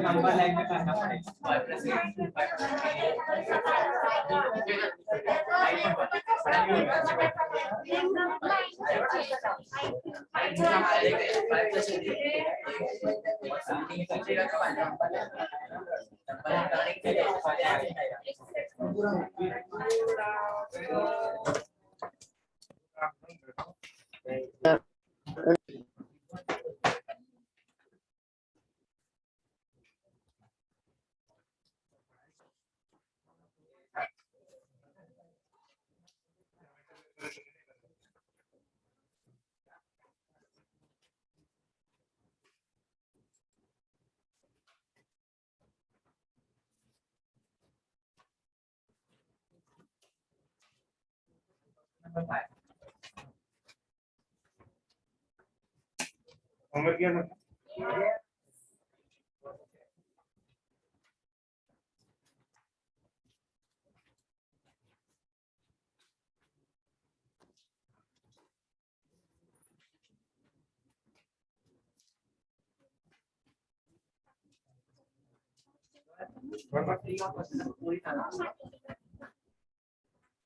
Number line में करना homework किया था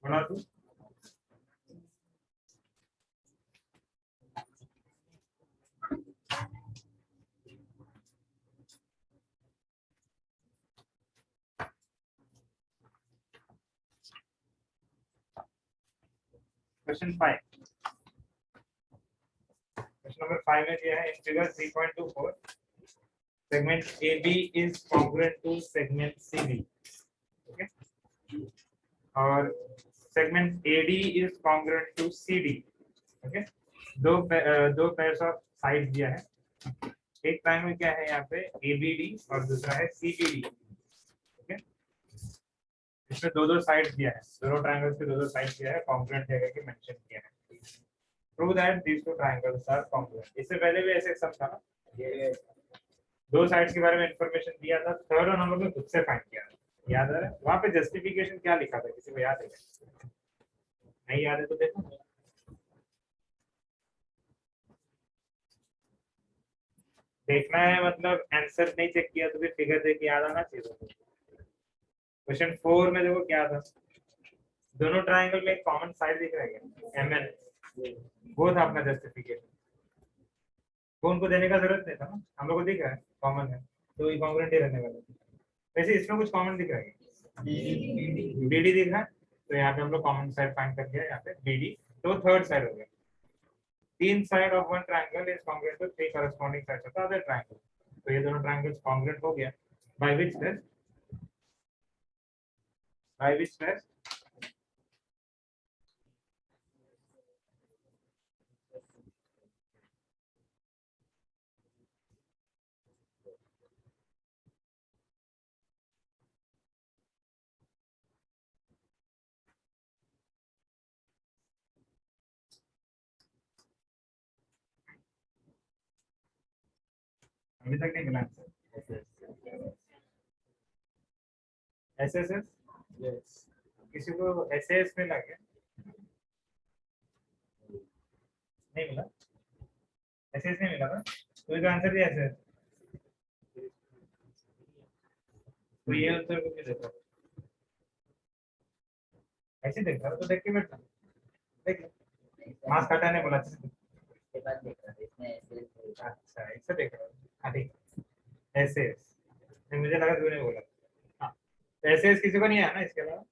बना तू क्वेश्चन 5 क्वेश्चन नंबर 5 में दिया है in figure 3.24 segment AB is congruent to segment CB okay और segment AD is congruent to CD okay दो pairs of sides दिया है एक ट्रायंगल क्या है यहाँ पे ABD और दूसरा है CBD okay इसमें दो साइड्स दिया है दोनों ट्रायंगल्स के दो साइड्स दिया है कॉन्ग्रुएंट है करके मेंशन किया है prove that these two triangles are congruent इससे पहले भी ऐसे सम था ना ये दो साइड्स के बारे में इंफॉर्मेशन दिया था थर्ड और नंबर में खुद से फाइंड किया याद है वहां पे जस्टिफिकेशन क्या लिखा था किसी को याद है नहीं याद है तो देखो देखना है मतलब आंसर नहीं चेक किया तो फिर फिगर देख के याद आना चाहिए क्वेश्चन 4 में देखो क्या था दोनों ट्रायंगल में एक कॉमन साइड दिख रहा है MN वो था अपना जस्टिफिकेशन वो उनको देने का जरूरत नहीं था ना हम लोग को दिख रहा है कॉमन है तो ये कॉन्ग्रुएंट ही रहने वाला है वैसे इसमें कुछ कॉमन दिख रहा है BD दिख रहा है तो यहाँ पे हम लोग कॉमन साइड फाइंड कर दिया यहाँ पे BD तो थर्ड साइड हो गया तीन side of one triangle is congruent to three corresponding sides of the other triangle तो ये दोनों ट्रायंगल्स कॉन्ग्रुएंट हो गया बाय विच टेस्ट अभी तक नहीं मिला एसएसएस यस किसी को एसएस में लगे नहीं मिला एसएस नहीं मिला था तो इसका आंसर दिया एसएस तो ये आंसर को क्या देखो ऐसे देख रहा तो देख के बैठना देख मास्क हटाने बोला के बाद देख रहा इसमें अच्छा ऐसे देख रहा हां ठीक एसएस मुझे लगा तूने बोला हां एसएस किसी को नहीं आया ना इसके अलावा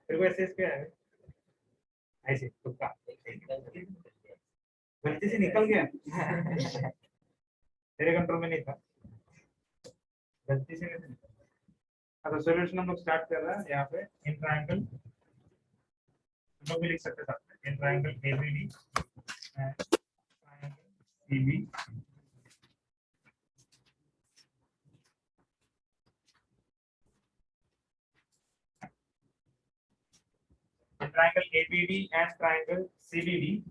फिर को एसएस क्या है ऐसे तुक्का गलती से निकल गया तेरे कंट्रोल में नहीं था गलती से नहीं था तो सॉल्यूशन हम लोग स्टार्ट कर रहा है यहाँ पे इन ट्रायंगल हम लोग भी लिख सकते हैं in triangle ABD and triangle CB triangle ABD and triangle CBD,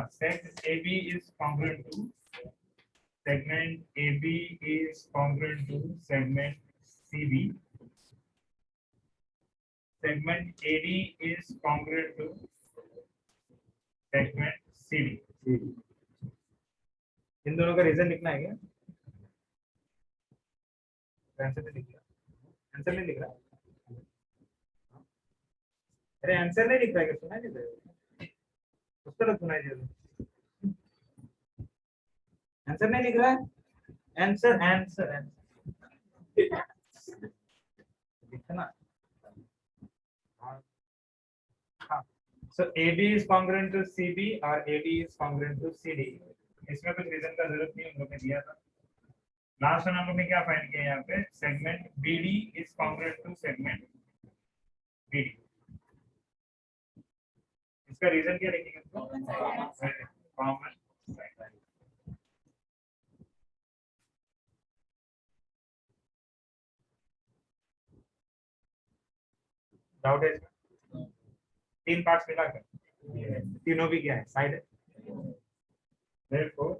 set AB is congruent to segment AB is congruent to segment CB. Segment AD is congruent to segment CD. इन दोनों का reason लिखना है क्या? Answer नहीं लिख रहा, answer नहीं लिख रहा, अरे आंसर नहीं लिख रहा है, सुना नहीं दे उस तरह सुनाई दे, आंसर नहीं लिख रहा है, आंसर आंसर लिखना. So AB is congruent to CB or AD is congruent to CD. इसमें कुछ रीजन का जरूरत नहीं, हम लोग ने दिया था. लास्ट में हम लोग ने क्या फाइंड किया यहाँ पे, segment BD is congruent to segment BD. इसका रीजन क्या लिखेंगे? Common side. डाउट है इसमें? तीन पार्ट्स मिलाकर तीनों भी क्या है, साइड है. Therefore,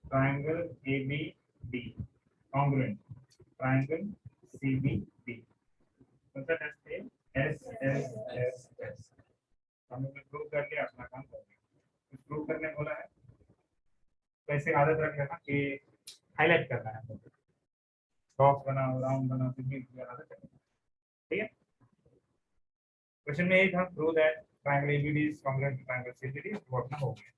triangle ABD congruent triangle CBD. So that is SSS. हमने प्रूव कर लिया, अपना काम कर लिया. कुछ प्रूव करने बोला है तो ऐसे आदत रख लेना कि हाईलाइट करना है, बॉक्स बनाओ, राउंड बनाओ, कुछ भी आदत है. ठीक है. क्वेश्चन में यही था, prove that triangle ABD is congruent to triangle CBD. वो अपना हो गया.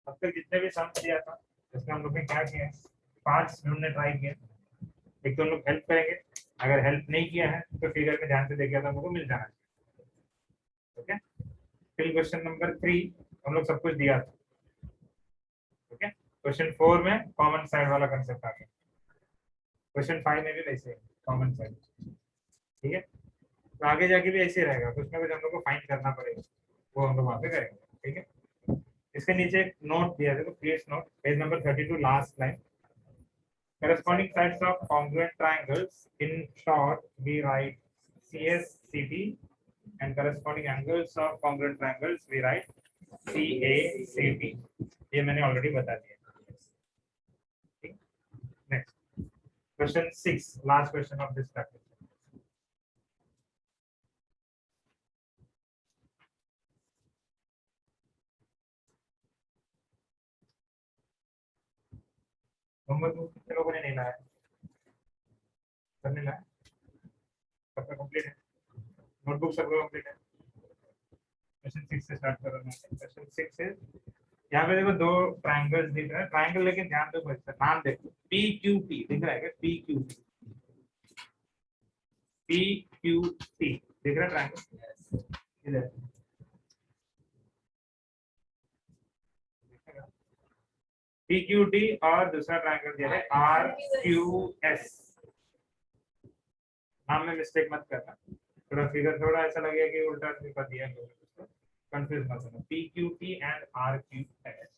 अब तक जितने भी सम दिया था इसमें हम लोग ने क्या किया है, 5 ढूंढने ट्राई किया. एक तो हम लोग हेल्प करेंगे, अगर हेल्प नहीं किया है तो फिगर में ध्यान से देखिए तो हमको मिल जाना चाहिए. ओके. फिर क्वेश्चन नंबर 3 हम लोग सब कुछ दिया था. ओके. क्वेश्चन 4 में कॉमन साइड वाला कंसेप्ट आ गया. क्वेश्चन 5 में भी वैसे कॉमन साइड. ठीक है. तो आगे जाके भी ऐसे रहेगा, कुछ ना कुछ हम लोग को फाइंड करना पड़ेगा, वो हम लोग वहां पे करेंगे. ठीक है. इसके नीचे एक नोट दिया है, देखो please note, page number 32 last line. Corresponding sides of congruent triangles, in short we write CSCD, and corresponding angles of congruent triangles we write CACD. ये मैंने ऑलरेडी बता दिया. ठीक. Next question 6, last question of this topic. Number 2 कितने लोगों ने नहीं लाया? सबने लाया? सबका कंप्लीट है? नोटबुक सबका कंप्लीट है? क्वेश्चन 6 से स्टार्ट कर रहा हूं. क्वेश्चन 6 है, यहाँ पे देखो दो ट्रायंगल्स दिख रहा है. ट्रायंगल लेकिन ध्यान दो, इसका नाम देखो, PQT दिख रहा है क्या? PQT PQT दिख रहा है ट्रायंगल इधर. PQT और दूसरा ट्रायंगल दिया है RQS. नाम में मिस्टेक मत करना, थोड़ा फिगर थोड़ा ऐसा लगेगा कि उल्टा सिर्फ दिया है, कंफ्यूज मत होना. PQT and RQS.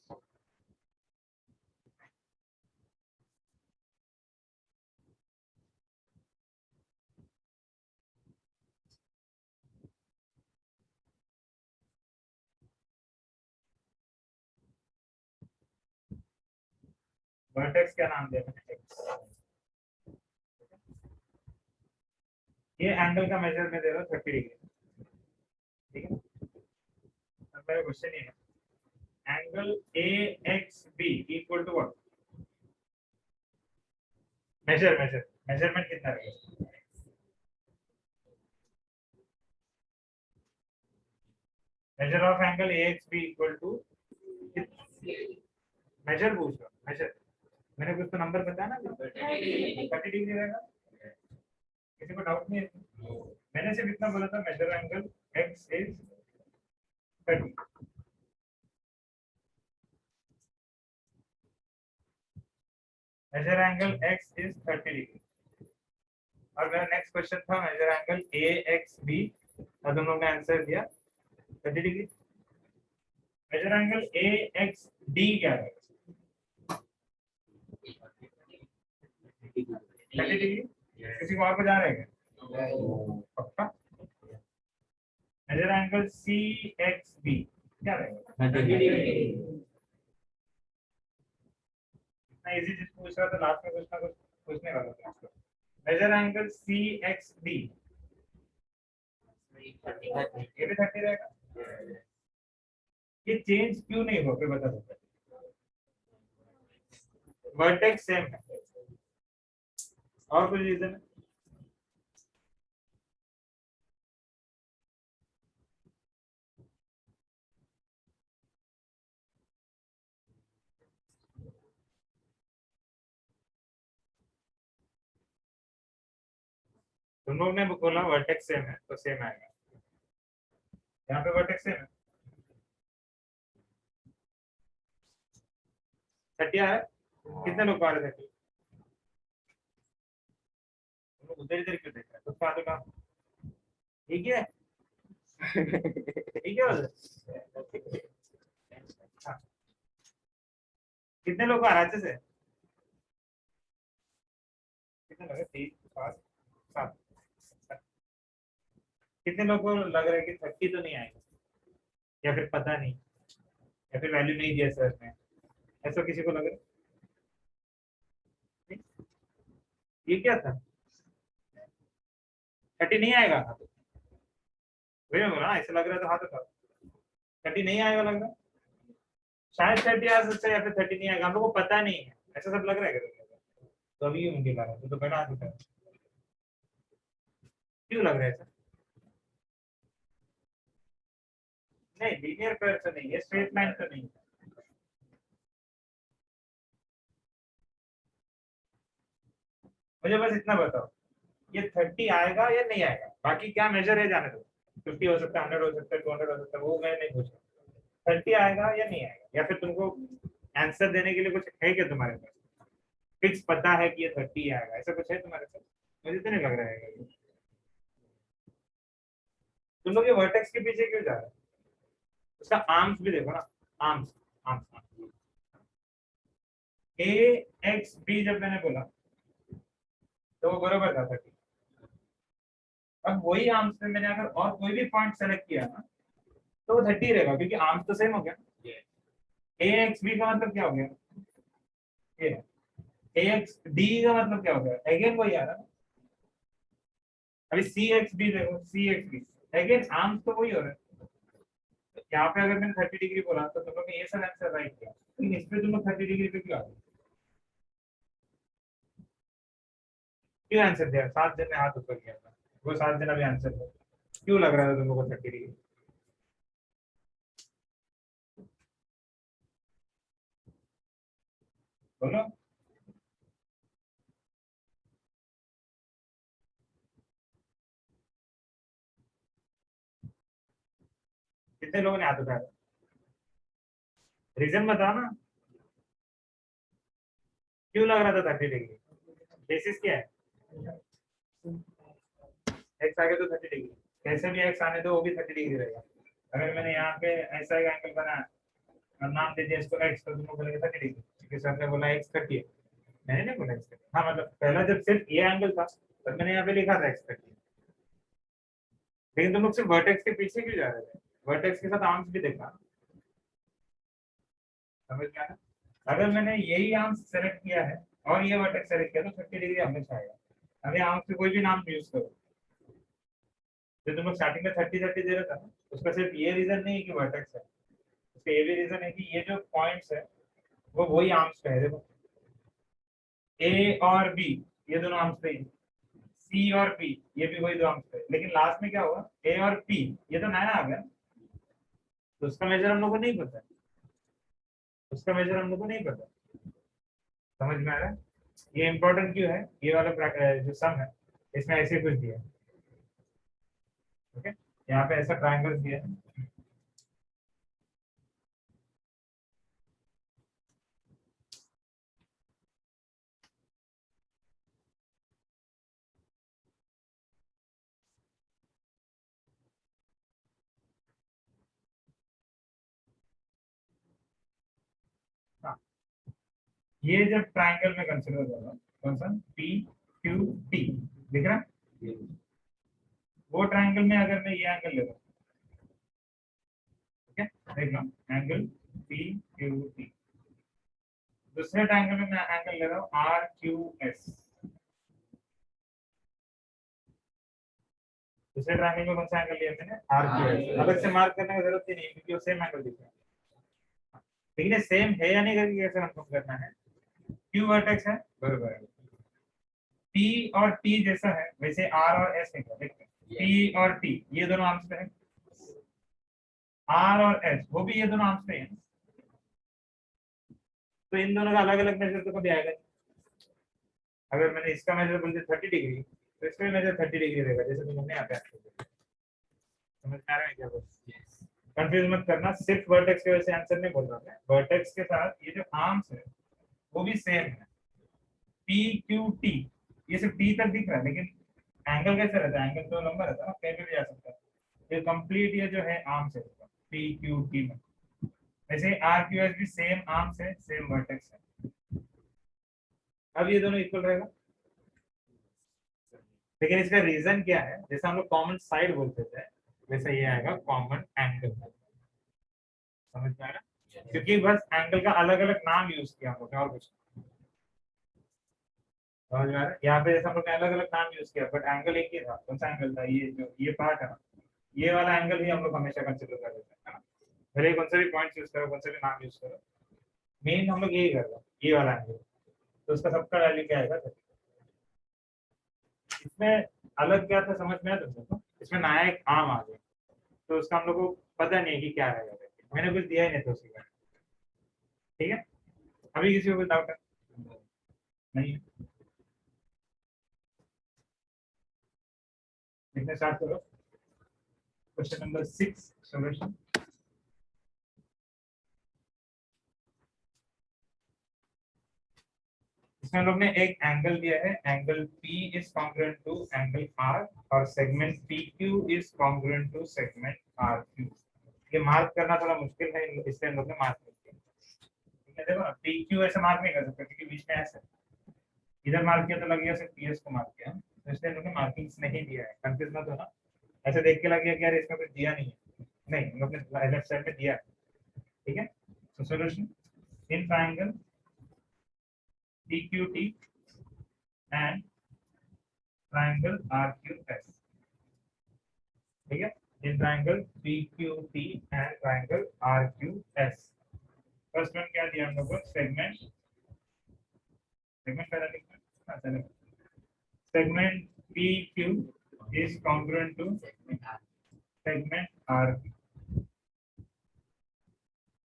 वर्टेक्स क्या नाम दिया मैंने? X. ये एंगल का मेजर में दे रहा हूं 30 डिग्री. ठीक है. अब मेरा क्वेश्चन ये है, angle AXB equal to what? Measurement कितना रहेगा? Measure of angle AXB equal to, measure पूछ रहा, मेजर मैंने कुछ तो नंबर बताया ना, 30 डिग्री रहेगा. किसी को डाउट नहीं है? मैंने सिर्फ इतना बोला था, measure angle X is 30. Measure angle X is 30 degree. और मेरा नेक्स्ट क्वेश्चन था मेजर एंगल AXB और तुम लोग ने आंसर दिया 30 degree. Measure angle A X D क्या है? 30 डिग्री। किसी को और को जा रहा है क्या? पक्का? Measure angle C X B क्या रहेगा? 30 डिग्री। इतना इजी चीज पूछ रहा था, लास्ट में कुछ ना कुछ पूछने वाला था इसको। Measure angle C X D ये भी 30 रहेगा। ये चेंज क्यों नहीं हुआ, फिर बता सकते? वर्टेक्स सेम है और कुछ रीजन है? तुम लोग ने बोला वर्टेक्स सेम है तो सेम आएगा। यहाँ पे वर्टेक्स सेम है। 30 है। कितने लोग आ रहे थे? तुम लोग उधर इधर क्यों देख रहे हैं? कुछ बात का ठीक है। ठीक है उधर। हाँ। कितने लोग आ रहे अच्छे से? कितने लगे? 3 5 7। कितने लोगों को लग रहा है कि 30 तो नहीं आएगा, या फिर पता नहीं, या फिर वैल्यू नहीं दिया सर ने, ऐसा किसी को लग रहा है? ये क्या था? 30 नहीं आएगा? वही मैं बोला, ऐसा लग रहा था हाथ था। 30 नहीं आएगा लग रहा है। शायद 30 आ सकता है या फिर 30 नहीं आएगा, हम लोग को पता नहीं है, ऐसा सब लग रहा है क्या? तो अभी ये मुझे लग रहा है तो बना देता है। क्यों लग रहा है ऐसा? नहीं, लीनियर कर्व तो नहीं है, स्ट्रेट लाइन तो नहीं है। मुझे बस इतना बताओ, ये 30 आएगा या नहीं आएगा? बाकी क्या मेजर है जाने दो। 50 हो सकता है, 100 हो सकता है, 200 हो सकता है, वो मैं नहीं पूछ रहा। 30 आएगा या नहीं आएगा, या फिर तुमको आंसर देने के लिए कुछ है क्या तुम्हारे पास? फिक्स पता है कि ये 30 आएगा, ऐसा कुछ है तुम्हारे पास? मुझे तो नहीं लग रहा है। तुम लोग ये वर्टेक्स के पीछे क्यों जा रहे हो? उसका आर्म्स भी देखो ना। आर्म्स आर्म्स ए एक्स बी जब मैंने बोला तो वो बराबर था 30। अब वही आर्म्स में मैंने अगर और कोई भी पॉइंट सेलेक्ट किया ना तो वो 30 रहेगा, क्योंकि आर्म्स तो सेम हो गया। ए एक्स बी का मतलब क्या हो गया? ये ए एक्स डी का मतलब क्या हो गया? अगेन वही आ रहा है। अभी सी एक्स बी देखो, सी एक्स बी अगेन आर्म्स तो वही हो रहा है। तो यहाँ पे अगर मैंने 30 डिग्री बोला तो तुम लोग ने ये सब आंसर राइट किया, लेकिन इस पे तुम लोग 30 डिग्री पे क्यों आ गए? क्यों आंसर दिया? 7 जन ने हाथ ऊपर किया था, वो 7 जन अभी आंसर दिया। क्यों लग रहा था तुम लोग को 30 डिग्री? बोलो। कितने लोगों ने हाथ उठाया? रीजन बताओ ना, क्यों लग रहा था 30 डिग्री? बेसिस क्या है? एक्स आगे तो 30 डिग्री, कैसे भी एक्स आने दो वो भी 30 डिग्री रहेगा। अगर मैंने यहाँ पे ऐसा एक एंगल बनाया और नाम दे दिया इसको एक्स, तो तुम लोग बोलेंगे 30 डिग्री, क्योंकि सर ने बोला एक्स 30 है। मैंने नहीं बोला एक्स 30। हाँ मतलब पहला जब सिर्फ ये एंगल था तब मैंने यहाँ पे लिखा था एक्स 30। लेकिन तुम लोग सिर्फ वर्टेक्स के पीछे क्यों जा रहे थे? वर्टेक्स के साथ आर्म्स भी देखा। समझ में आया? अगर मैंने यही आर्म्स सेलेक्ट किया है और ये वर्टेक्स सेलेक्ट किया तो 30 डिग्री हमेशा आएगा। अभी आर्म्स पे कोई भी नाम यूज करो, जो तुम लोग स्टार्टिंग में 30 दे रहा था ना, उसका सिर्फ ये रीजन नहीं है कि वर्टेक्स है, उसका ये भी रीजन है कि ये जो पॉइंट्स है वो वही आर्म्स पे है। देखो ए और बी ये दोनों आर्म्स पे, सी और पी ये भी वही दो आर्म्स पे, लेकिन लास्ट में क्या हुआ? ए और पी ये तो नया आ गया, तो उसका मेजर हम लोग को नहीं पता। उसका मेजर हम लोग को नहीं पता। समझ में आ रहा है? ये इंपॉर्टेंट क्यों है? ये वाला जो सम है इसमें ऐसे कुछ दिया है। ओके, यहाँ पे ऐसा ट्रायंगल दिया है। ये जब ट्राइंगल में कंसीडर कर रहा हूँ, कौन सा पी क्यू टी दिख रहा है, वो ट्राइंगल में अगर मैं ये एंगल ले रहा हूँ, ठीक है, देख लो एंगल पी क्यू टी, दूसरे ट्राइंगल में मैं एंगल ले रहा हूँ आर क्यू एस, दूसरे ट्राइंगल में कौन सा एंगल लिया मैंने, आर क्यू एस, अलग से मार्क करने की जरूरत ही नहीं क्योंकि वो सेम एंगल दिख रहा है। लेकिन ये सेम है या नहीं करके कैसे कंफर्म करना है, क्यू वर्टेक्स है बराबर है, पी और टी जैसा है वैसे आर और एस है, देखते हैं पी और टी ये दोनों आर्म्स पे है, आर और एस वो भी ये दोनों आर्म्स पे है, तो इन दोनों का अलग अलग मेजर तो कभी आएगा नहीं। अगर मैंने इसका मेजर बोल दिया 30 डिग्री तो इसका भी मेजर 30 डिग्री रहेगा, जैसे तुमने यहाँ पे समझ में आ रहा है क्या बोल, कंफ्यूज मत करना, सिर्फ वर्टेक्स की वजह से आंसर नहीं बोल रहा मैं, वर्टेक्स के साथ ये जो आर्म्स है वो भी सेम है, पी क्यू टी, ये सिर्फ टी तक दिख रहा है लेकिन एंगल कैसे रहता है, एंगल तो लंबा रहता है ना, कहीं पे भी जा सकता है, ये कंप्लीट ये जो है आर्म्स है पी क्यू टी में, वैसे आर क्यू एस भी सेम आर्म्स है सेम वर्टेक्स है, अब ये दोनों इक्वल रहेगा, लेकिन इसका रीजन क्या है, जैसे हम लोग कॉमन साइड बोलते थे वैसे ये आएगा कॉमन एंगल, समझ में आया, क्योंकि बस एंगल का अलग अलग नाम यूज किया हम लोग ने और कुछ समझ में आ रहा है, यहाँ पे जैसे हम लोग ने अलग अलग नाम यूज किया बट एंगल एक ही था, कौन सा एंगल था, ये जो ये पार्ट है ना, ये वाला एंगल ही हम लोग हमेशा कंसिडर कर लेते हैं, है ना, भले कौन सा भी पॉइंट यूज करो कौन सा भी नाम यूज करो, मेन हम लोग यही कर रहे हैं, ये वाला एंगल, तो उसका सबका वैल्यू क्या आएगा, इसमें अलग क्या था समझ में आया तुम लोग को, इसमें नया एक आम आ गया, तो उसका हम लोग को पता नहीं है कि क्या रहेगा, मैंने कुछ दिया ही नहीं था उसके बारे में, ठीक है, अभी किसी को कोई डाउट है नहीं, लिखना स्टार्ट करो, क्वेश्चन नंबर 6 सॉल्यूशन, इसमें हम लोग ने एक एंगल दिया है, angle P is congruent to angle R और segment PQ is congruent to segment RQ, ये मार्क करना थोड़ा मुश्किल है इसलिए हम लोग ने मार्क नहीं किया, ठीक है, देखो ना PQ ऐसे मार्क नहीं कर सकते क्योंकि बीच में ऐसे इधर मार्क किया तो लगेगा सिर्फ PS को मार्क किया, तो इसलिए हम लोग ने मार्किंग्स नहीं दिया है, कंफ्यूज मत होना, ऐसे देख के लगेगा कि यार इसमें कुछ दिया नहीं है, नहीं हम लोग ने लेफ्ट साइड में दिया है, ठीक है, तो solution in triangle PQT and triangle RQS, ठीक है, in triangle PQT and triangle RQS, first one क्या दिया हम लोग को, सेगमेंट, सेगमेंट पहला लिखना है, चलो segment PQ is congruent to segment RQ,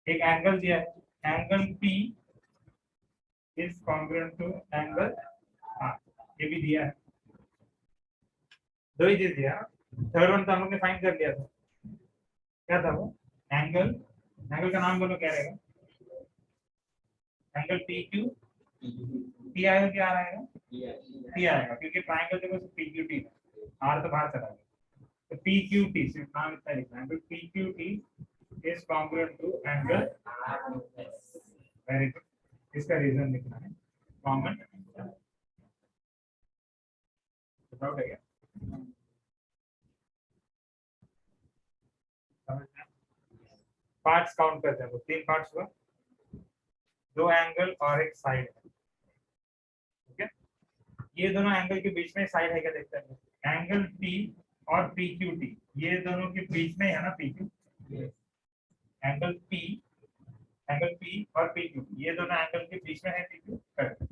एक एंगल दिया है, angle P is congruent to angle R, ये भी दिया है, दो ही चीज दिया, थर्ड वन तो हम लोग ने फाइंड कर लिया था, क्या था वो, एंगल, एंगल का नाम बोलो क्या रहेगा, एंगल पी क्यू टी आएगा, क्या आएगा टी आएगा, क्योंकि ट्रायंगल देखो सिर्फ पी क्यू टी है, आर तो बाहर चला गया, तो पी क्यू टी सिर्फ नाम इतना लिखना है, तो P Q T is congruent to angle, very good, इसका रीजन लिखना है कॉमन, डाउट है क्या, पार्ट्स काउंट करते हैं, तो तीन पार्ट्स हुआ, दो एंगल और एक साइड है, ठीक है, ये दोनों एंगल के बीच में साइड है क्या देखते हैं, एंगल पी और पी क्यू टी ये दोनों के बीच में है ना P Q, angle P, angle P और पी क्यू ये दोनों एंगल के बीच में है P Q, correct,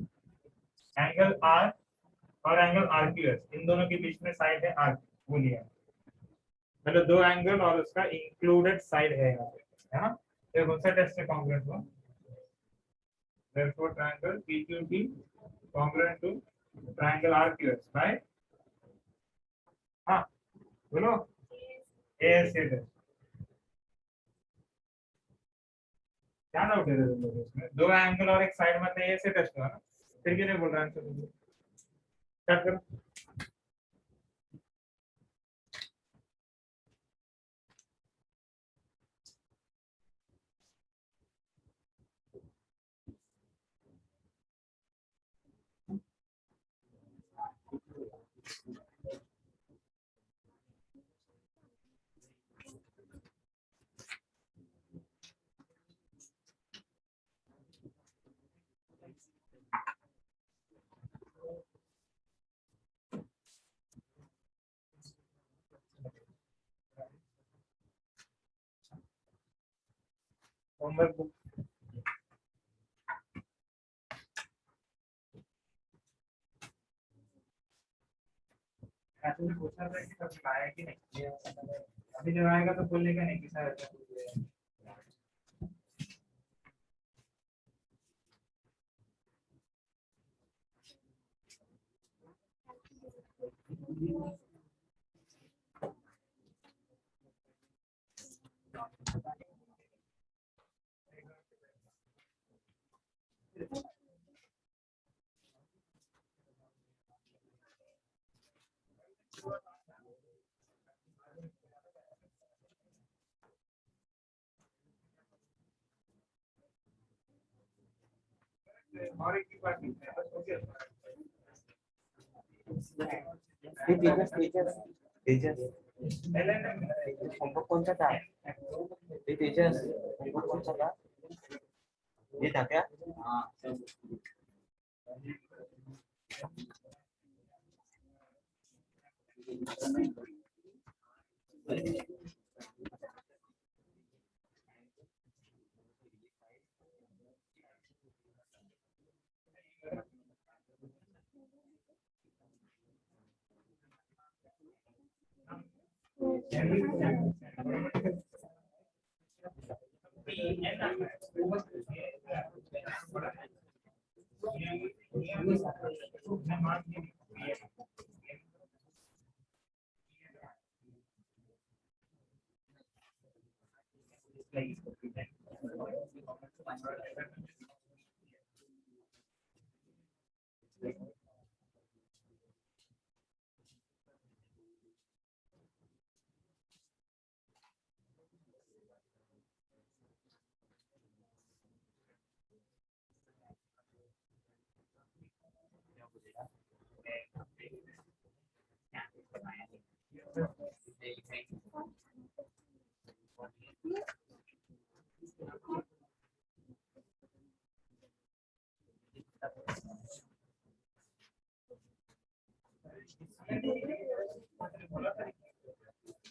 angle R और एंगल आर क्यू एस इन दोनों के बीच में साइड है आर, वो लिया मतलब दो एंगल और उसका इंक्लूडेड साइड है यहाँ पे, है ना, तो कौन सा टेस्ट से कॉन्ग्रुएंट हुआ, therefore triangle PQT congruent to triangle RQS by, हाँ बोलो ASA टेस्ट, क्या डाउट है तुम लोगों को इसमें, दो एंगल और एक साइड मतलब ASA टेस्ट हुआ ना, फिर क्यों नहीं बोल रहा आंसर, स्टार्ट करो, होमवर्क बुक ऐसे भी पूछना था कि कभी आया कि नहीं, अभी जब आएगा तो बोलने का नहीं कि सर ऐसा कुछ है। और एक की बात नहीं है, बस हो गया। Teachers teachers teachers LNM homework कौन सा था? ये टीचर्स होमवर्क कौन सा था? ये था क्या? हाँ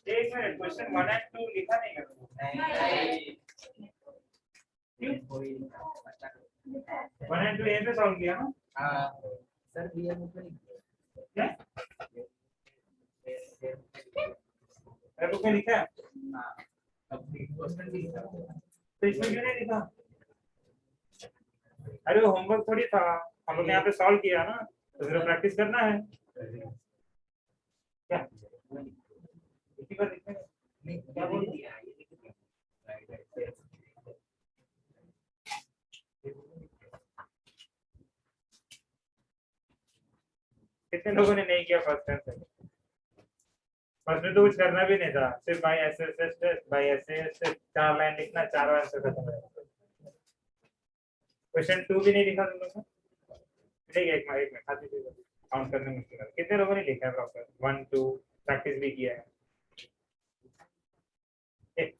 एक मिनट, क्वेश्चन 1 and 2 लिखा नहीं है क्यों? 1 and 2 यहीं पे सॉल्व किया ना? सर ये बुक में क्या मेरे बुक में लिखा है? तो इसमें क्यों नहीं लिखा? अरे वो होमवर्क थोड़ी था, हम लोग ने यहाँ पे सॉल्व किया ना, तो फिर प्रैक्टिस करना है क्या? इसी पर लिखना है। नहीं क्या बोल दिया है ये देखिए। कितने लोगों ने नहीं किया फर्स्ट टाइम? फर्स्ट में तो कुछ करना भी नहीं था, सिर्फ by SSS test, by SS test 4 line लिखना, 4 आंसर खत्म है। क्वेश्चन 2 भी नहीं लिखा तुम लोगों ने? ठीक है, एक मिनट खाती थी काउंट करने मुश्किल है। कितने लोगों ने लिखा है प्रॉपर 1 2 प्रैक्टिस भी किया है? एक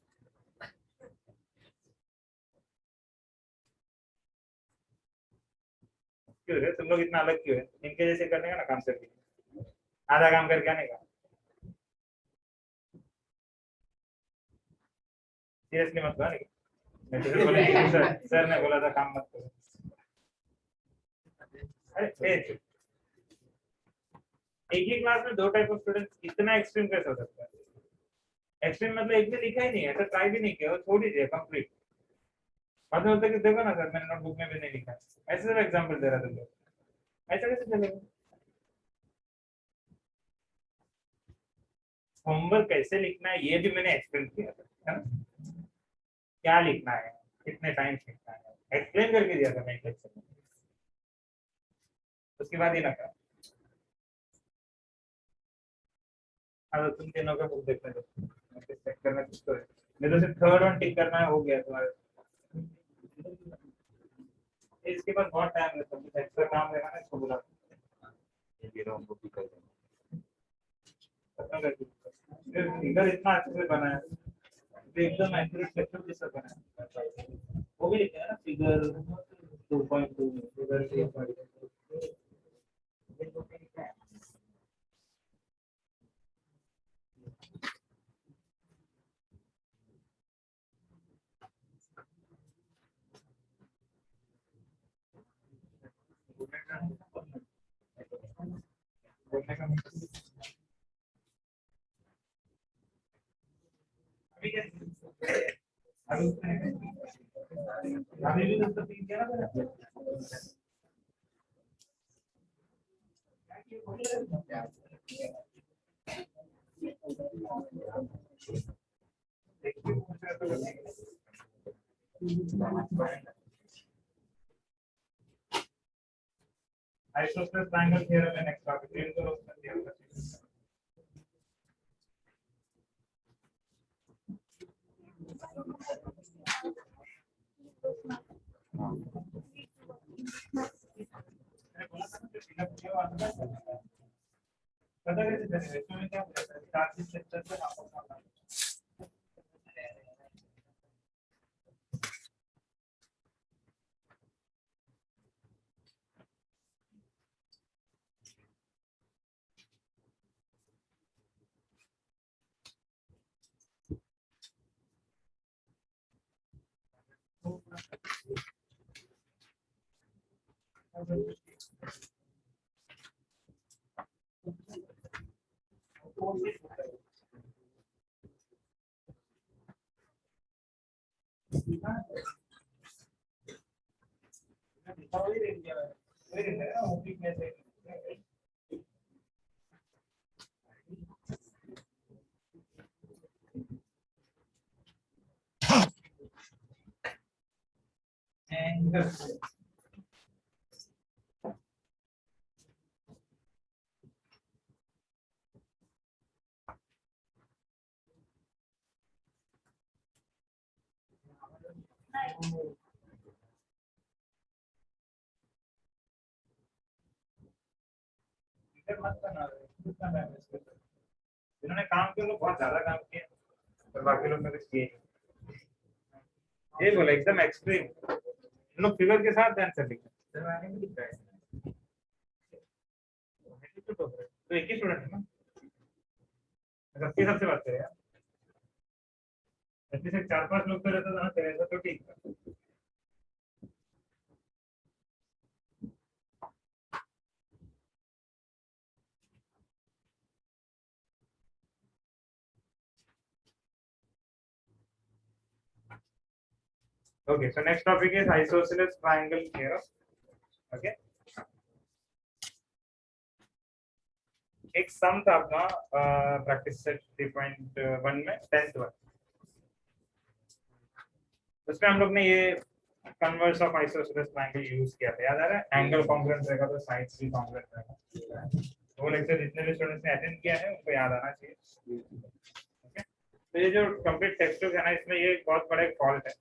क्यों रे तुम लोग इतना अलग क्यों है? इनके जैसे करने का ना काम, सिर्फ आधा काम करके आने का। सीरियसली मत करो, नहीं तो बोले सर ने बोला था काम मत करो। अरे चुप। एक ही क्लास में 2 टाइप ऑफ स्टूडेंट्स, इतना एक्सट्रीम कैसे हो सकता है? एक्सट्रीम मतलब एक भी लिखा ही नहीं है, ऐसा ट्राई भी नहीं किया, वो छोड़ दीजिए कंप्लीट। बाद में बोलते कि देखो ना सर मैंने नोटबुक में भी नहीं लिखा, ऐसे सब एग्जांपल दे रहा था लोग, ऐसा कैसे चलेगा? होमवर्क कैसे लिखना है ये भी मैंने एक्सप्लेन किया था, है ना? क्या लिखना है, कितने टाइम्स लिखना है, एक्सप्लेन करके दिया था मैं एक लेक्चर में। उसके बाद ही ना कहा। अब तुम तीनों का बुक देखने दो, चेक करना कुछ तो है, नहीं तो सिर्फ थर्ड वन टिक करना है, हो गया तुम्हारे। इसके बाद बहुत टाइम लगता है, एक्स्ट्रा काम लेना है इसको बुला ये रोम बुक भी कर देंगे। खत्म कर दो। फिगर इतना अच्छे से बना है, तो एकदम एक्यूरेट सेक्शन जैसा बना है। वो भी लिखा है ना फिगर 2.2 फिगर 3.2। अभी क्या अभी भी दोस्तों तीन क्या ना आइसोसेलेस ट्रायंगल थ्योरम है नेक्स्ट टॉपिक इन करो उसका ध्यान रखिए पता कैसे चलेगा इसमें क्या होता है चार चीज सेक्टर पे आपको करना है मत करना इन्होंने काम किया लोग बहुत ज्यादा काम किया और बाकी लोग ने कुछ किए ये बोला एकदम एक्सट्रीम इन लोग फिगर के साथ आंसर लिखा तो एक ही स्टूडेंट है ना सबके सबसे बात करें यार ऐसे चार पांच लोग तो रहता था ना तेरे ऐसा तो ठीक था Okay, so next topic is isosceles triangle theorem. Okay. एक सम था अपना प्रैक्टिस सेट 3.1 में 10th वन उसमें हम लोग ने ये converse of isosceles triangle use किया था याद आ रहा है एंगल कॉन्ग्रुएंट रहेगा तो साइड्स भी कॉन्ग्रुएंट रहेगा वो लेक्चर जितने भी स्टूडेंट्स ने अटेंड किया है उनको याद आना चाहिए ओके तो ये जो कंप्लीट टेक्स्ट है ना इसमें ये बहुत बड़ा एक फॉल्ट है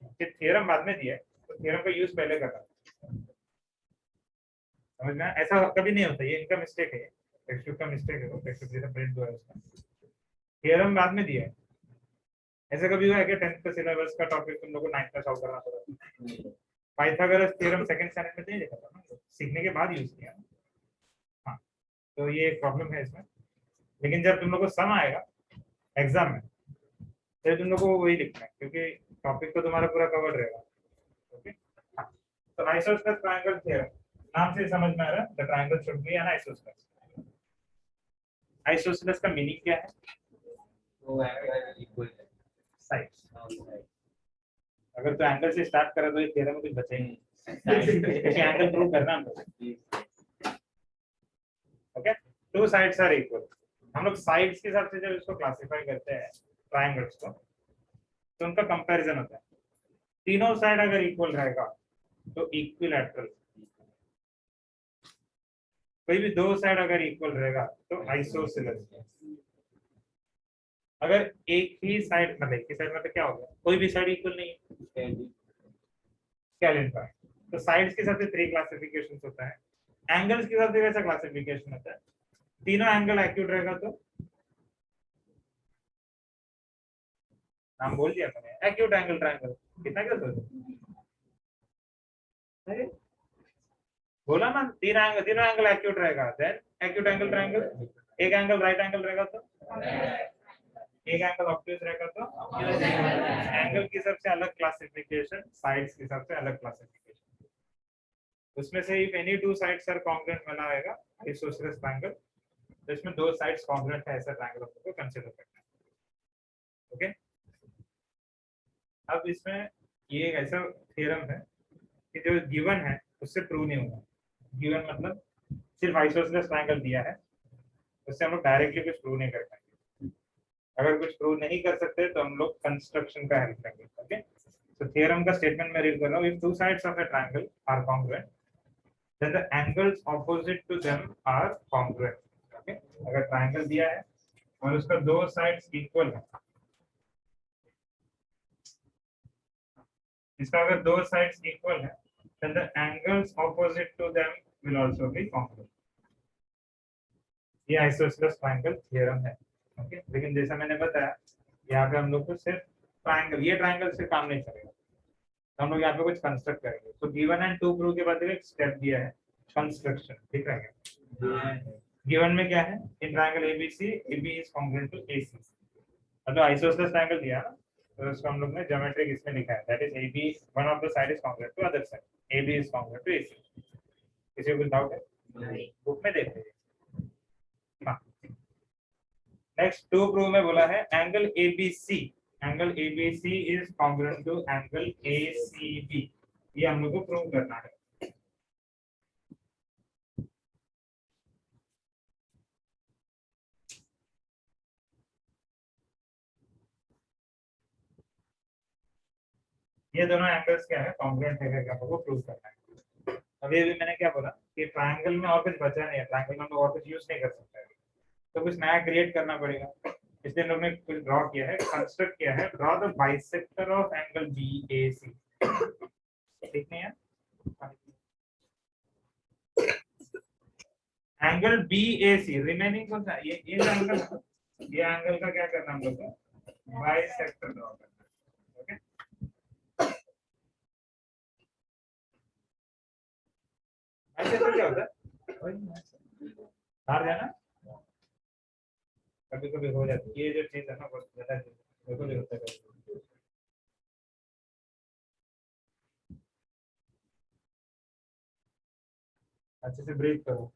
कि थ्योरम बाद में दिया है तो थ्योरम का यूज पहले करना समझ में ऐसा कभी नहीं होता ये इनका मिस्टेक है टेक्स्ट का मिस्टेक है वो टेक्स्ट जैसा प्रिंट हुआ है उसका थ्योरम बाद में दिया है ऐसा कभी हुआ है कि 10th का सिलेबस का टॉपिक तुम लोगों को 9th में सॉल्व करना पड़ा पाइथागोरस थ्योरम सेकंड स्टैंडर्ड में नहीं देखा था ना सीखने के बाद यूज किया हाँ तो ये एक प्रॉब्लम है इसमें लेकिन जब तुम लोग को सम आएगा एग्जाम में तो तुम लोग को वही लिखना है क्योंकि टॉपिक तो तुम्हारा पूरा कवर्ड रहेगा ओके तो आइसोसेलेस ट्रायंगल थ्योरम नाम से समझ में आ रहा है the triangle should be N isosceles isosceles का मीनिंग क्या है वो इक्वल साइड्स अगर तो एंगल से स्टार्ट करा तो ये थ्योरम में कुछ बचे ही नहीं एंगल प्रूव करना हम लोग okay two sides are equal हम लोग साइड्स के हिसाब से जब इसको क्लासिफाई करते हैं ट्रायंगल्स को तो उनका कंपैरिजन होता है तीनों साइड अगर इक्वल रहेगा तो इक्विलैटरल कोई भी दो साइड अगर इक्वल रहेगा तो आइसोसेलेस अगर एक ही साइड मतलब एक ही साइड मतलब क्या होगा कोई भी साइड इक्वल नहीं है क्या लेना है तो साइड्स के हिसाब से 3 क्लासिफिकेशंस होता है एंगल्स के हिसाब से कैसा क्लासिफिकेशन होता है तीनों एंगल एक्यूट रहेगा तो नाम बोल दिया मैंने एक्यूट एंगल ट्रायंगल कितना क्या सोचे बोला ना तीनों एंगल एक्यूट रहेगा देन एक्यूट एंगल ट्रायंगल एक एंगल राइट एंगल रहेगा तो एक एंगल ऑब्ट्यूज रहेगा तो एंगल के हिसाब से अलग क्लासिफिकेशन साइड्स के हिसाब से अलग क्लासिफिकेशन उसमें से if any two sides are congruent बना रहेगा आइसोसेलेस ट्रायंगल तो इसमें दो साइड्स कॉन्ग्रुएंट है ऐसा ट्रायंगल को कंसीडर करना है। ओके, अब इसमें ये एक ऐसा थ्योरम है कि जो गिवन है उससे प्रूव नहीं होगा। गिवन मतलब सिर्फ आइसोसेलेस ट्रायंगल दिया है, उससे हम लोग डायरेक्टली कुछ प्रूव नहीं कर पाएंगे। अगर कुछ प्रूव नहीं कर सकते तो हम लोग कंस्ट्रक्शन का हेल्प करेंगे। ओके, तो थ्योरम का स्टेटमेंट मैं रीड कर रहा हूँ। If two sides of a triangle are congruent then the angles opposite to them are congruent. Okay, अगर ट्रायंगल दिया है और उसका दो साइड्स इक्वल है, इसका अगर दो साइड्स इक्वल है then the angles opposite to them will also be congruent. ये आइसोसेलेस ट्रायंगल थ्योरम है। ओके, लेकिन जैसा मैंने बताया यहाँ पे हम लोग को सिर्फ ट्रायंगल, ये ट्रायंगल से काम नहीं चलेगा, तो हम लोग यहाँ पे कुछ कंस्ट्रक्ट करेंगे। तो गिवन एंड टू प्रूव के बाद एक स्टेप दिया है कंस्ट्रक्शन, ठीक है। गिवन में क्या है, in triangle ABC AB is congruent to AC, मतलब आइसोसेलेस ट्रायंगल दिया ना, तो उसको हम लोग ने ज्योमेट्रिक इसमें लिखा है, that is AB one of the side is congruent to other side, AB is congruent to AC. किसी को कुछ डाउट है? नहीं, बुक में देख लीजिए। नेक्स्ट टू प्रूव में बोला है angle ABC, angle ABC is congruent to angle ACB, ये हम लोग को प्रूव करना है। ये दोनों एंगल्स क्या है, कॉन्ग्रुएंट है क्या, हमको प्रूव करना है। अभी भी मैंने क्या बोला कि ट्रायंगल में और कुछ बचा नहीं है, ट्रायंगल में हम लोग और कुछ यूज नहीं कर सकते हैं, तो कुछ नया क्रिएट करना पड़ेगा। इसलिए हम लोग ने कुछ ड्रॉ किया है, कंस्ट्रक्ट किया है, draw the bisector of angle BAC. ठीक नहीं है, एंगल बीएसी रिमेनिंग कौन सा, ये एंगल, ये एंगल का क्या करना हम लोग को, बाइसेक्टर ड्रॉ करना है। ओके, बाइसेक्टर क्या होता है, बाहर जाना कभी कभी हो जाती है, ये जो चीज है ना बहुत ज्यादा बिल्कुल नहीं होता है। अच्छे से ब्रीथ करो।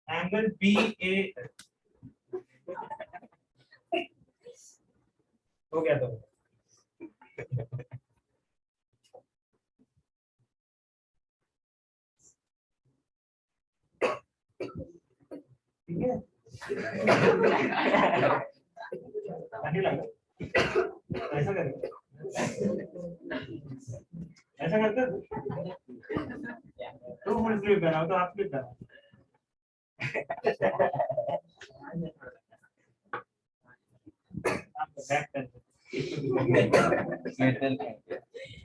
एंगल बी ए हो गया तो ठीक है, नहीं लगा ऐसा करें, ऐसा करते तो फुल स्लीव पहना हो तो हाफ स्लीव पहना।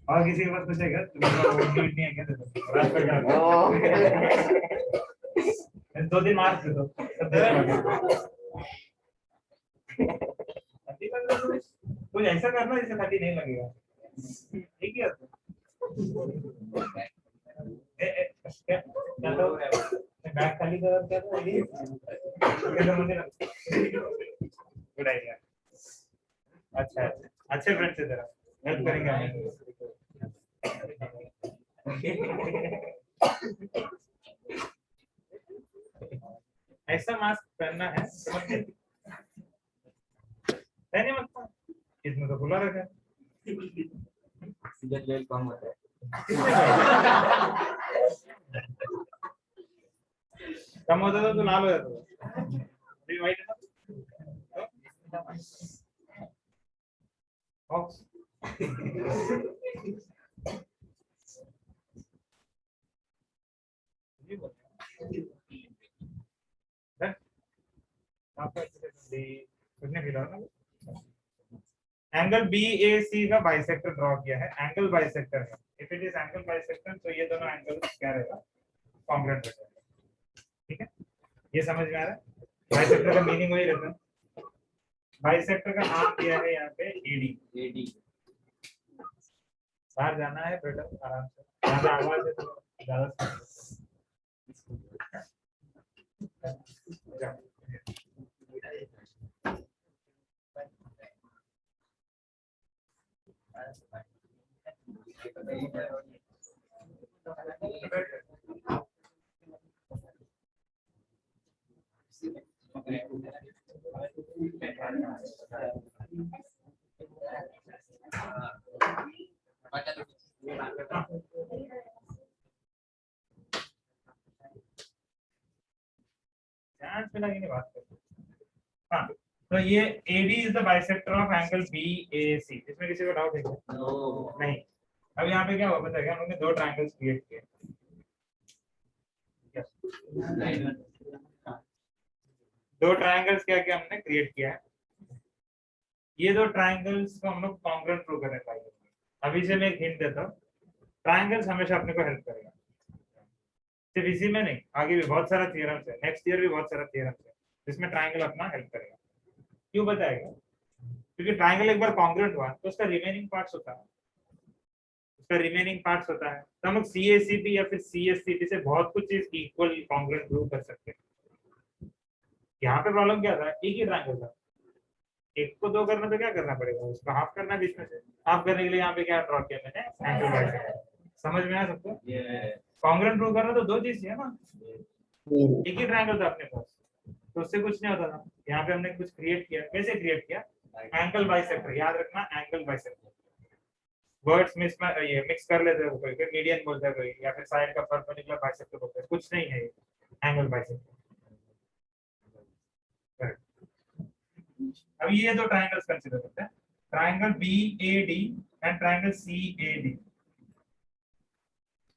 और किसी के पास पूछेगा नहीं है क्या, दो दिन मार्क्स दे दो, कुछ ऐसा करना जिससे 30 नहीं लगेगा, ठीक है। बैग खाली कर गुड आइडिया। अच्छा अच्छे फ्रेंड से जरा हेल्प करेंगे। ऐसा मास्क पहनना है नहीं मतलब इसमें तो खुला रखा है, कम होता है कम होता तो लाल हो जाता, अभी व्हाइट है ना बॉक्स। एंगल BAC का बाइसेक्टर ड्रॉ किया है, एंगल बाइसेक्टर है। If it is angle bisector तो ये दोनों एंगल क्या रहेगा, कॉन्ग्रुएंट रहेगा। ठीक है, ये समझ में आ रहा है, बाइसेक्टर का मीनिंग वही रहता है। बाइसेक्टर का नाम दिया है यहाँ पे AD। बाहर जाना है बेटा आराम से, ज्यादा आवाज है तो ज्यादा ध्यान से लगे बात करते। हाँ, तो ये AD is the bisector of angle BAC। इसमें किसी को डाउट है क्या? नहीं। अब यहाँ पे क्या हुआ पता है क्या? हम लोग ने दो ट्रायंगल्स क्रिएट किए। दो ट्रायंगल्स क्या क्या हमने क्रिएट किया है। ये दो ट्रायंगल्स को हम लोग कॉन्ग्रुएंट प्रूव करने पाएंगे। अभी से मैं एक हिंट देता हूँ, ट्रायंगल्स हमेशा अपने को हेल्प करेगा। सिर्फ इसी में नहीं, आगे भी बहुत सारा थियरम्स है, नेक्स्ट ईयर भी बहुत सारा थियरम्स है जिसमें ट्रायंगल अपना हेल्प करेगा। क्यों बताएगा? क्योंकि ट्रायंगल एक बार कॉन्ग्रुएंट हुआ तो उसका रिमेनिंग पार्ट्स होता है, तो हम लोग CACP या फिर CSCT से बहुत कुछ चीज इक्वल कॉन्ग्रुएंट प्रूव कर सकते हैं। यहाँ पे प्रॉब्लम क्या था? एक ही ट्रायंगल था, एक को दो करना तो क्या करना पड़ेगा? उसको हाफ करना बीच में से। हाफ करने के लिए यहाँ पे क्या ड्रॉ किया मैंने? Angle bisector. समझ में आया सबको? कॉन्ग्रुएंट प्रूव करना तो दो चीज है ना, एक ही ट्रायंगल था अपने पास तो उससे कुछ नहीं होता था। यहाँ पे हमने कुछ क्रिएट किया। कैसे क्रिएट किया? Angle bisector. याद रखना, एंगल बाइसेक्टर। वर्ड्स मिक्स कर लेते हैं, कोई मीडियन बोलता है कोई, या फिर साइड का परपेंडिकुलर बाइसेक्टर बोलता है। कुछ नहीं है, एंगल बाइसेक्टर। अब ये दो ट्रायंगल्स कंसीडर करते हैं, triangle BAD and triangle CAD।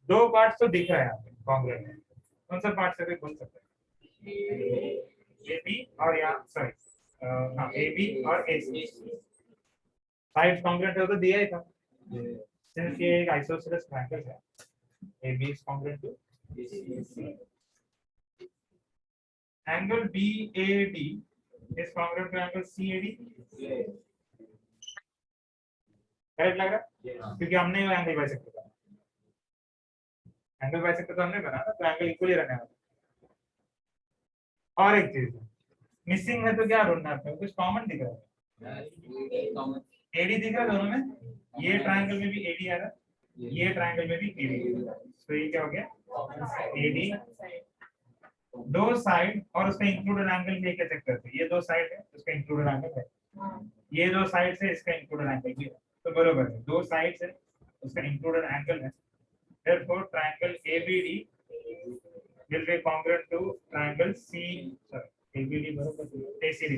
दो पार्ट्स तो दिख रहा है यहाँ पे कॉन्ग्रुएंट में। कौन सा पार्ट से बोल सकते हैं? AB और यहाँ सॉरी हाँ AB और AC साइड कॉन्ग्रुएंट है तो दिया ही था। सिंस ये एक आइसोसेलेस ट्रायंगल है, AB is congruent to angle BAD is congruent to angle CAD। Correct लग रहा है? क्योंकि हमने एंगल बाइसेक्टर बनाया, एंगल बाइसेक्टर तो हमने बनाया तो एंगल इक्वली रहने वाला। और एक चीज मिसिंग है तो क्या ढूंढना है? कुछ कॉमन दिख रहा है? AD दिख रहा है दोनों में। ये ट्रायंगल में भी AD आ रहा है, ये ट्रायंगल में भी AD। तो ये क्या हो गया? AD दो साइड और उसका इंक्लूडेड एंगल भी क्या चेक करते हैं? ये दो साइड है, उसका इंक्लूडेड एंगल है। ये दो साइड से इसका इंक्लूडेड एंगल भी है, तो बरोबर है। दो साइड से उसका इंक्लूडेड एंगल है। therefore triangle ABD will be congruent to triangle ABD बरोबर ACD।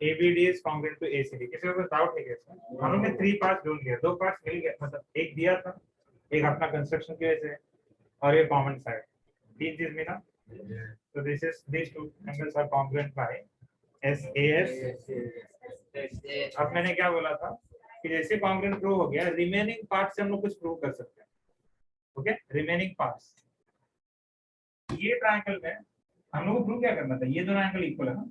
ABD is congruent to ACD। किसी को डाउट है क्या? हम लोग ने 3 पार्ट्स ढूंढ लिया, 2 पार्ट्स मिल गए, मतलब एक दिया था, एक अपना कंस्ट्रक्शन की वजह से, और ये कॉमन साइड। 3 चीज मिला, तो these two angles are congruent by SAS। अब मैंने क्या बोला था कि जैसे कॉन्ग्रुएंट प्रूव हो गया, रिमेनिंग पार्ट से हम लोग कुछ प्रूव कर सकते हैं। Okay, remaining parts. ये ट्रायंगल में हम लोग को प्रूव क्या करना था? ये दोनों एंगल इक्वल है ना,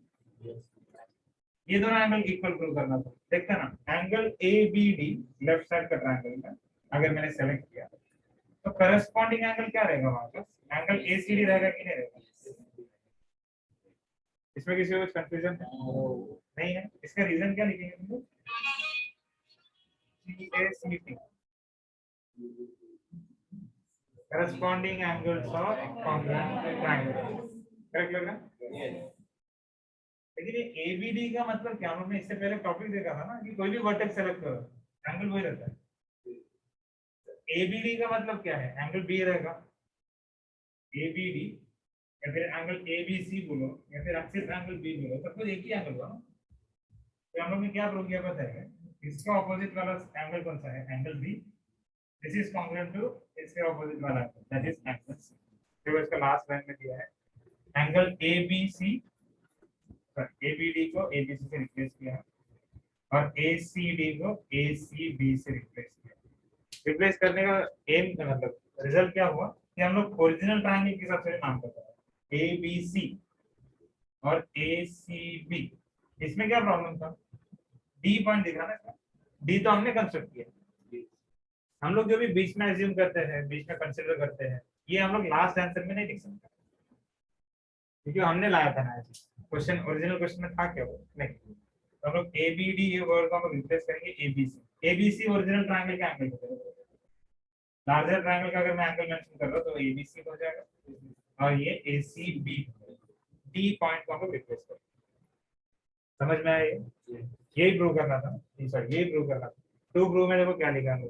ये दोनों एंगल इक्वल प्रूव करना था। देखते ना, एंगल ABD लेफ्ट साइड का ट्रायंगल में अगर मैंने सेलेक्ट किया तो करस्पॉन्डिंग एंगल क्या रहेगा? वहां पर एंगल ACD रहेगा कि नहीं रहेगा? इसमें किसी को कुछ कंफ्यूजन नहीं है? इसका रीजन क्या लिखेंगे तुम लोग? CACT corresponding angles of congruent triangle। Correct लग रहा है? लेकिन ये ABD का मतलब क्या? हमने इससे पहले टॉपिक देखा था ना कि कोई भी वर्टेक्स सेलेक्ट करो, एंगल वही रहता है। ABD का मतलब क्या है? एंगल B रहेगा, ABD, या फिर एंगल ABC बोलो, या फिर सिर्फ एंगल B बोलो, सब कुछ एक ही एंगल हुआ। तो हम लोग ने क्या प्रूव किया पता है? इसका ऑपोजिट वाला एंगल कौन सा है? Angle B। This is congruent to इसके ऑपोजिट वाला angle, that is angle C। तो इसका लास्ट लाइन में दिया है एंगल ABC, ABD को ABC से रिप्लेस किया और ACD को ACB से रिप्लेस किया। रिप्लेस करने का एम का मतलब रिजल्ट क्या हुआ कि हम लोग ओरिजिनल ट्रायंगल के हिसाब से नाम करते हैं ABC और ACB। इसमें क्या प्रॉब्लम था? D पॉइंट दिख रहा है ना, D तो हमने कंस्ट्रक्ट किया। हम लोग जो भी बीच में एज्यूम करते हैं, बीच में कंसीडर करते हैं, ये हम लोग लास्ट आंसर में नहीं लिख सकते क्योंकि हमने लाया था ना क्वेश्चन। ओरिजिनल क्वेश्चन में था क्या वो? नहीं। तो हम लोग ABD ये वर्ड को हम रिप्लेस करेंगे ABC। ABC ओरिजिनल ट्रायंगल का एंगल होता है, लार्जर ट्रायंगल का अगर मैं एंगल मेंशन कर रहा हूं तो एबीसी हो जाएगा और ये एसीबी डी पॉइंट को हम लोग रिप्लेस करें। समझ में आया ये? यही प्रूव करना था, सॉरी यही प्रूव करना था। टू प्रूव में देखो क्या लिखा है,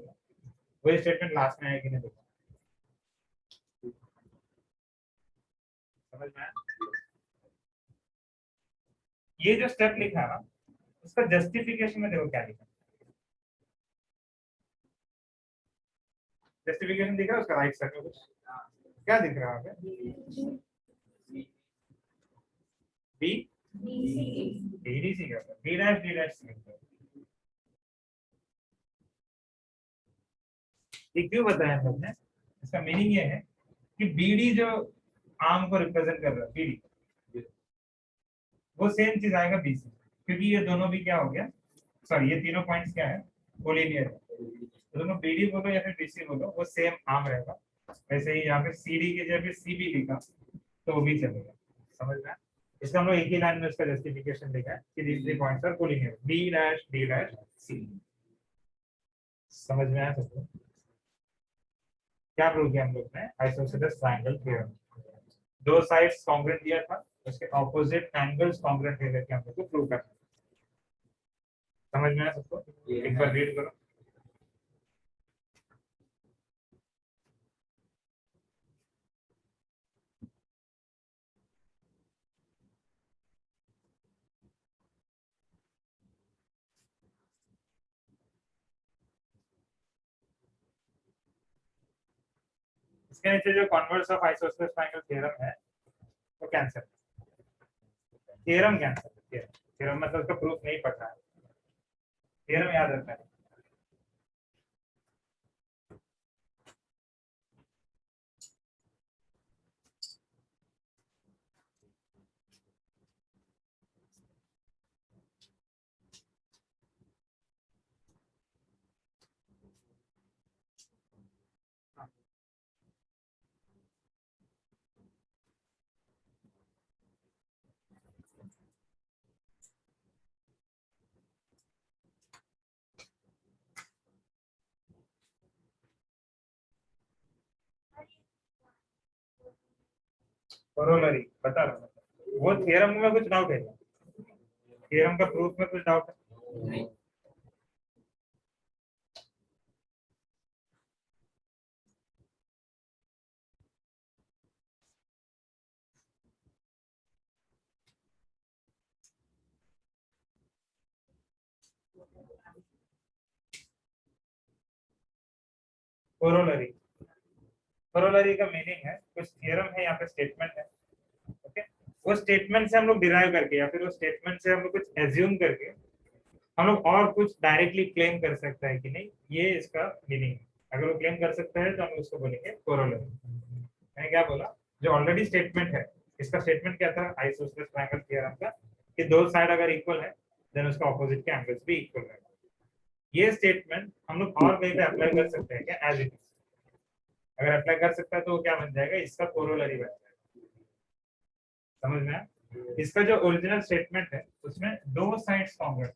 वही स्टेटमेंट लास्ट में है कि नहीं देखो, समझ में आया? ये जो स्टेप लिखा है ना, उसका जस्टिफिकेशन में देखो क्या लिखा है। जस्टिफिकेशन दिख रहा है उसका राइट साइड में कुछ क्या दिख रहा है? बी डीडीसी का बी डैश डी डैश ये क्यों बताया हम लोग ने? इसका मीनिंग ये है कि बीडी जो आर्म को रिप्रेजेंट कर रहा है, बीडी वो सेम चीज आएगा बीसी, क्योंकि ये दोनों भी क्या हो गया, सॉरी ये तीनों पॉइंट्स क्या है, कोलिनियर है। तो दोनों बीडी बोलो या फिर बीसी बोलो वो सेम आर्म रहेगा। वैसे ही यहाँ पे सीडी के जगह सीबी लिखा तो वो भी चलेगा। समझ में? इसका हम लोग एक ही लाइन में उसका जस्टिफिकेशन लिखा है कि these three points are collinear, B dash D dash C। समझ में आया सबको? क्या प्रूव किया हम लोग ने? Isosceles triangle theorem. दो साइड्स कॉन्ग्रुएंट दिया था, उसके ऑपोजिट एंगल्स कॉन्ग्रुएंट है करके हम लोग को प्रूव करना है। समझ में आया सबको? एक बार रीड करो। इसके नीचे जो converse of isosceles triangle theorem है वो कैंसिल, थ्योरम कैंसिल, थ्योरम मतलब उसका प्रूफ नहीं पढ़ना है, थ्योरम याद रखना है। कोरोलरी बता रहा हूँ, वो थ्योरम में कुछ डाउट है? थ्योरम का प्रूफ में कुछ डाउट है? कोरोलरी, कोरोलरी का मीनिंग है कुछ थ्योरम है, यहाँ पे स्टेटमेंट है, ओके? वो स्टेटमेंट से हम लोग डिराइव करके या फिर वो स्टेटमेंट से हम लोग कुछ एज्यूम करके हम लोग और कुछ डायरेक्टली क्लेम कर सकता है कि नहीं, ये इसका मीनिंग है। अगर वो क्लेम कर सकता है तो हम उसको बोलेंगे कोरोलरी। मैंने क्या बोला? जो ऑलरेडी स्टेटमेंट है, इसका स्टेटमेंट क्या था आइसोसेलेस ट्रायंगल थ्योरम का, कि दो साइड अगर इक्वल है देन उसका ऑपोजिट के एंगल्स भी इक्वल रहेगा। ये स्टेटमेंट हम लोग और कहीं पे अप्लाई कर सकते हैं क्या? एज इट इज अगर अप्लाई कर सकता है तो वो क्या बन जाएगा? इसका कोरोलरी बन जाएगा। समझ में आया? इसका जो ओरिजिनल स्टेटमेंट है उसमें दो साइड्स कॉन्ग्रुएंट,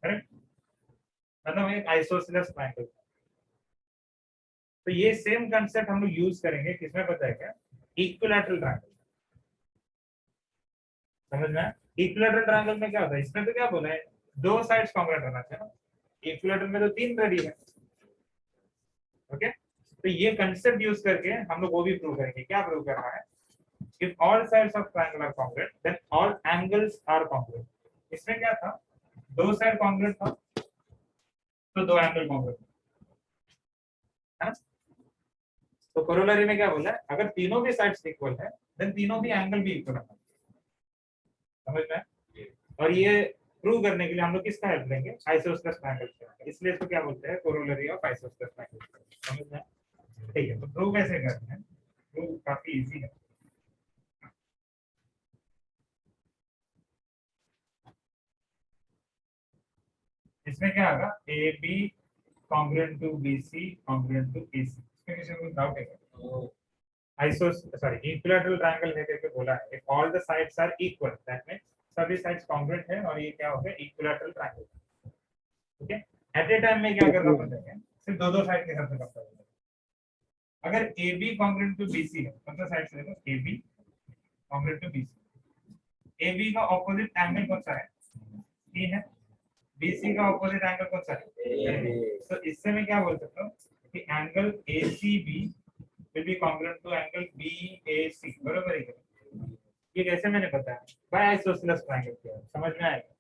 करेक्ट? मतलब एक आइसोसेलेस ट्रायंगल। तो ये सेम कांसेप्ट हम लोग यूज करेंगे किसमें पता है क्या? Equilateral triangle. समझ में आया? इक्विलैटरल ट्रायंगल में क्या होता है? इसमें तो क्या बोला है, दो साइड्स कॉन्ग्रुएंट होना चाहिए ना। इक्विलैटरल में तो तीन रेडी है, ओके? तो ये कांसेप्ट यूज करके हम लोग वो भी प्रूव करेंगे। क्या प्रूव करना है? If all sides of triangle are congruent, then all angles are congruent. इसमें क्या था? दो साइड कॉन्ग्रुएंट था तो दो एंगल कॉन्ग्रुएंट है ना? तो कोरोलरी में क्या बोला है? अगर तीनों भी साइड्स इक्वल है देन तीनों भी एंगल भी इक्वल है। समझ में? और ये प्रूव करने के लिए हम लोग किसका हेल्प लेंगे? आइसोसेलेस ट्रायंगल का। इसलिए इसको क्या बोलते हैं? Corollary of isosceles triangle. समझ में? ठीक है, तो प्रूव कैसे करते हैं? प्रूव काफी इजी है। इसमें क्या होगा? A B congruent to BC congruent to AC। इसमें किसी को डाउट है क्या? इक्विलैटरल ट्रायंगल है करके बोला है। if all the sides are equal that means सभी साइड्स congruent है और ये क्या हो गया? Equilateral triangle. Okay? At a time में क्या करना पड़ता है? सिर्फ दो साइड के हिसाब से कंपेयर करें। अगर A B congruent to B C है, मतलब साइड से देखो A B congruent to B C, A B का ऑपोजिट एंगल कौन सा है, सी है, बी सी का ऑपोजिट एंगल कौन सा है, तो इससे मैं क्या बोल सकता हूँ कि angle A C B will be congruent to angle B A C, बरोबर है। ये कैसे मैंने बताया, बाय आइसोसेलेस ट्रायंगल किया, समझ में आएगा।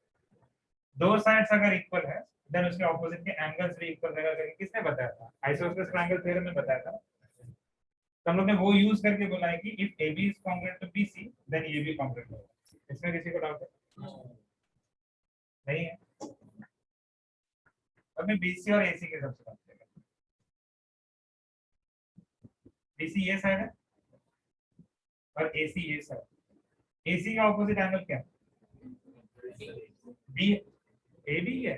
दो साइड्स अगर इक्वल है देन उसके ऑपोजिट के एंगल्स भी इक्वल रहेगा करके किसने बताया था, आइसोसेलेस ट्रायंगल थ्योरम में बताया था। तो हम लोग ने वो यूज करके बोला है कि if AB is congruent to BC then ये भी कॉन्ग्रुएंट होगा। इसमें किसी को डाउट है? नहीं है। अब मैं BC और AC के हिसाब से बात करेंगे। BC ये साइड है और AC ये साइड। AC का ऑपोजिट एंगल क्या है, B, AB है।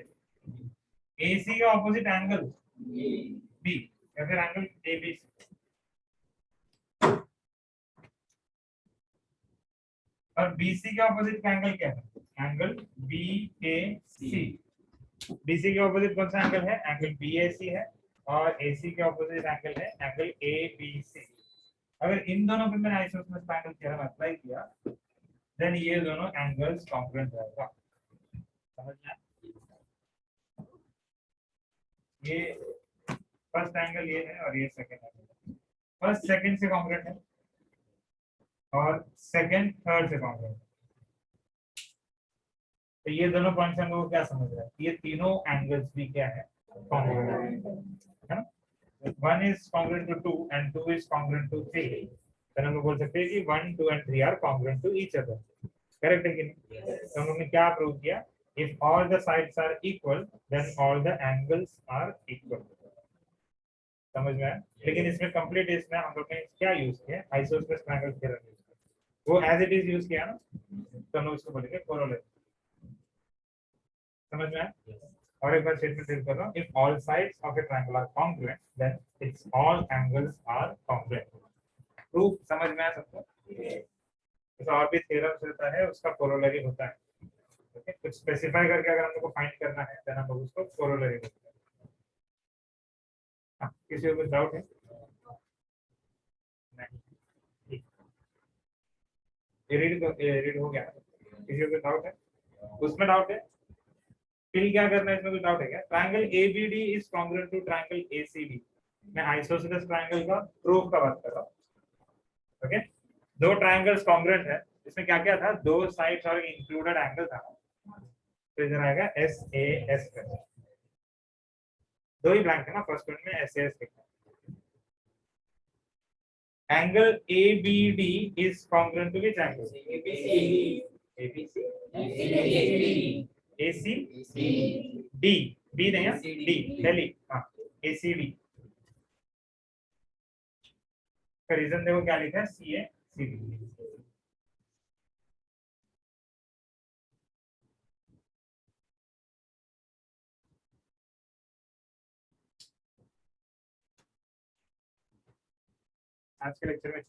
AC का ऑपोजिट एंगल B या फिर एंगल ABC। और BC के ऑपोजिट का एंगल क्या है, एंगल BAC। BC के ऑपोजिट कौन सा एंगल है, एंगल BAC है, और AC के ऑपोजिट एंगल है एंगल ABC। अगर इन दोनों पे मैंने आइसोसेलेस ट्रायंगल थ्योरम अप्लाई किया देन ये दोनों एंगल्स कॉन्ग्रुएंट रहेगा, समझ में आया? ये फर्स्ट एंगल ये है और ये सेकंड एंगल, फर्स्ट सेकंड से कॉन्ग्रुएंट है और सेकंड थर्ड से कॉन्ग्रुएंट है। तो ये दोनों पॉइंट्स हम लोग क्या समझ रहे हैं, ये तीनों एंगल्स भी क्या है, कॉन्ग्रुएंट है ना। One is congruent to 2 and 2 is congruent to 3, then हम लोग बोल सकते हैं कि 1 2 and 3 are congruent to each other, correct है कि नहीं? तो हम लोग ने क्या प्रूव किया, if all the sides are equal then all the angles are equal, समझ में आया? लेकिन इसमें कंप्लीट इसमें हम लोग ने क्या यूज किया, आइसोसेलेस ट्रायंगल थ्योरम यूज किया, वो एज इट इज यूज किया ना, तो हम लोग उसको बोलेंगे कोरोलरी, समझ में आया? और एक बार स्टेटमेंट रीड कर रहा हूं, if all sides of a triangle are congruent then its all angles are congruent. Proof समझ में आया सबको? तो और भी थ्योरम्स रहता है उसका कोरोलरी होता है, ओके। कुछ स्पेसिफाई करके अगर हम लोग को फाइंड करना है देन हम लोग उसको कोरोलरी बोलते हैं। हाँ, किसी को कुछ डाउट है? नहीं, ठीक, ये रीड हो गया, किसी को कुछ डाउट है उसमें? डाउट है फिर क्या करना है, इसमें कुछ डाउट है क्या? Triangle ABD is congruent to triangle ACB, मैं आइसोसेलेस ट्रायंगल का प्रूफ का बात कर रहा हूँ, ओके। दो ट्रायंगल्स कॉन्ग्रुएंट है, इसमें क्या क्या था, दो साइड्स और इंक्लूडेड एंगल था, तो इधर आएगा SAS करके, दो ही ब्लैंक है ना, फर्स्ट वन में SAS लिखा है। Angle ABD is congruent to which angle, ABC AC D, B नहीं है, D दिल्ली, हाँ ACD का रीजन देखो क्या लिखा है, CACD। आज के लेक्चर में